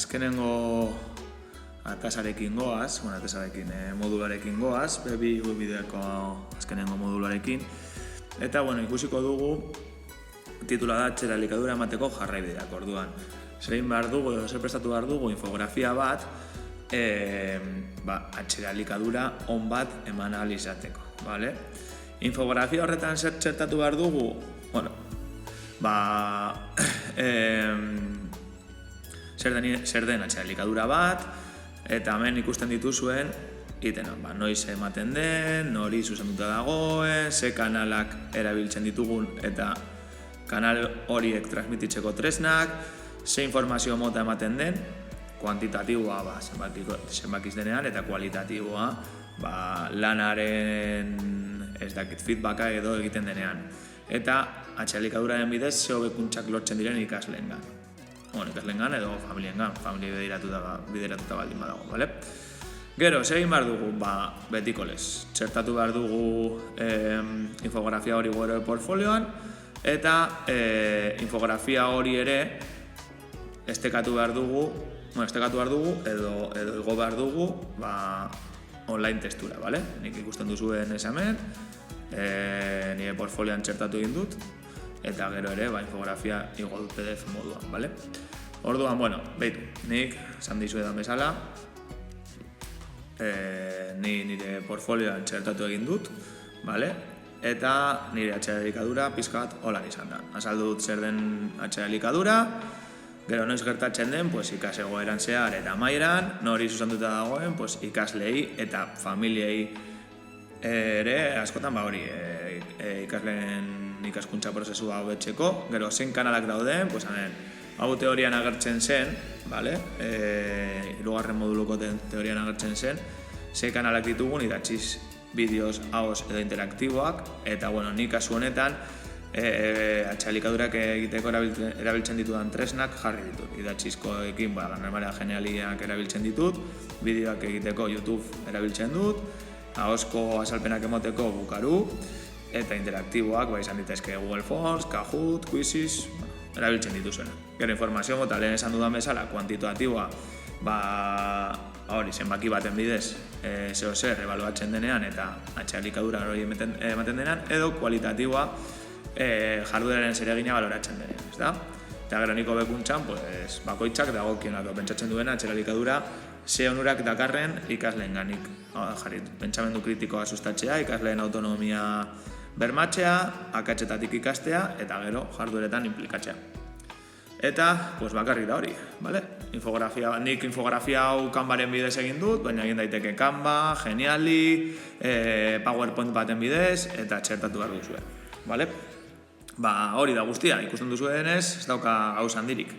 azkenengo atasarekin goaz, modularekin goaz, bi bideoko azkenengo modularekin. Eta, ikusiko dugu, titula da atxera elikadura emateko jarraibideak, orduan. Zer prestatu behar dugu infografia bat, atxera elikadura on bat eman ahal izateko, bale? Infografia horretan zer txertatu behar dugu, zer den atxera elikadura bat, eta hemen ikusten dituzuen itenan, noiz ematen den, nori zuzenduta dagoen, ze kanalak erabiltzen ditugun eta kanal horiek transmititzeko tresnak, ze informazio mota ematen den, kuantitatiboa zenbakiz denean eta kualitatiboa lanaren feedbacka edo egiten denean. Eta atxera elikaduraren bidez ze hobekuntzak lortzen diren ikasleengan. Ikasleengan edo familiengan, familia bideratuta baldin badago, bale? Gero, egin behar dugu, betiko lez. Txertatu behar dugu infografia hori gure portfolioan, eta infografia hori ere estekatu behar dugu edo igo behar dugu online testura, bale? Nik ikusten duzuen esamen, nire portfolioan txertatu egin dut, eta gero ere infografia igo dut PDF moduan, bale? Orduan, behitu, nik esan dizuedan bezala, nire portfolioan txertatu egin dut, bale? Eta nire atxera elikadura pizka bat holan izan da. Azaldu dut zer den atxera elikadura, gero noiz gertatzen den ikase egoeran zehar eta amaieran, nori zuzenduta dagoen ikaslei eta familiei ere askotan ikasleen ikaskuntza prozesua hobetzeko, gero zein kanalak dauden, hau teorian agertzen zen, hirugarren moduluko teorian agertzen zen, ze kanalak ditugun idatziz bideos, ahoz edo interaktiboak, eta nik kasu honetan atxera elikadurak egiteko erabiltzen ditudan tresnak jarri ditut. Idatzizkoekin Grammalia Genialiak erabiltzen ditut, bideoak egiteko YouTube erabiltzen dut, ahozko azalpenak emoteko Bukaru, eta interaktiboak izan ditezke Google Forms, Kahoot, Quizzes, erabiltzen dituzuena. Gero informazio mota lehen esan dudan bezala, kuantitatiboa, zenbaki baten bidez zeo zer ebaluatzen denean eta atxera elikadura hori ematen denean, edo kualitatiboa jardueraren zeregina baloratzen denean, ezta? Eta gero niko bekuntzan, bakoitzak dagokionak pentsatzen duena atxera elikadura ze onurak dakarren ikasleenganik. Pentsamendu kritikoa sustatzea, ikasleen autonomia bermatzea, akatsetatik ikastea eta gero jardueretan implikatzea. Eta, bakarrik da hori, bale? Nik infografia hau Canvaren bidez egin dut, baina egin daiteke Canva, Geniali, PowerPoint baten bidez, eta txertatu behar duzue, bale? Hori da guztia, ikusten duzue denez, ez dauka gauz handirik.